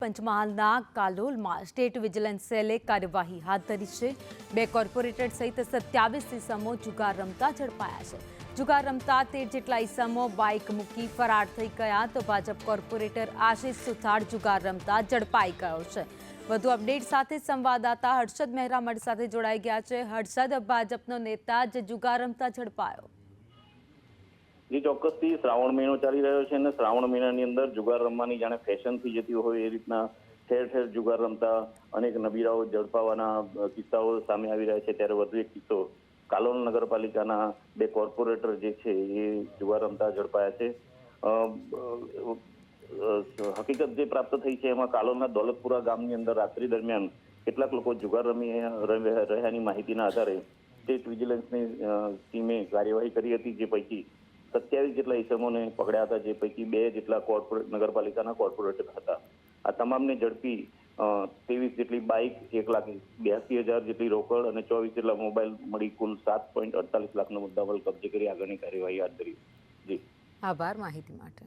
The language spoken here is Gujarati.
પંચમહાલના કાલોલમાં સ્ટેટ વિજિલન્સ સેલે કાર્યવાહી હાથ ધરી છે। 2 કોર્પોરેટર સહિત 27 ઇસમો જુગાર રમતા ઝડપાયા છે। જુગાર રમતા 13 જેટલા ઇસમો બાઇક મૂકી ફરાર થઈ ગયા તો ભાજપ કોર્પોરેટર આશિષ સુથાર જુગાર રમતા ઝડપાઈ ગયો છે। વધુ અપડેટ સાથે સંવાદદાતા હર્ષદ મહેરા અમારી સાથે જોડાઈ ગયા છે। હર્ષદ, ભાજપનો નેતા જ જુગાર રમતા ઝડપાયો। જે ચોક્કસથી શ્રાવણ મહિનો ચાલી રહ્યો છે અને શ્રાવણ મહિનાની અંદર જુગાર રમવાની જાણે ફેશન થઈ જતી હોય એ રીતના ઠેર ઠેર જુગાર રમતા અનેક નબીરાઓ ઝડપાવાના કિસ્સાઓ સામે આવી રહ્યા છે। ત્યારે વધુ એક કિસ્સો કાલોલ નગરપાલિકાના 2 કોર્પોરેટર જે છે એ જુગાર રમતા ઝડપાયા છે। હકીકત જે પ્રાપ્ત થઈ છે એમાં કાલોલના દોલતપુરા ગામની અંદર રાત્રિ દરમિયાન કેટલાક લોકો જુગાર રમી રહ્યાની માહિતીના આધારે સ્ટેટ વિજિલન્સની ટીમે કાર્યવાહી કરી હતી, જે પૈકી 27 જેટલા ઇસમોને પકડ્યા હતા, જે પૈકી 2 જેટલા નગરપાલિકાના કોર્પોરેટર હતા। આ તમામને ઝડપી 23 જેટલી બાઇક, 1,82,000 જેટલી રોકડ અને 24 જેટલા મોબાઈલ મળી કુલ 7.48 લાખનો મુદ્દામાલ કબજે કરી આગળની કાર્યવાહી હાથ ધરી। જી, આભાર માહિતી માટે।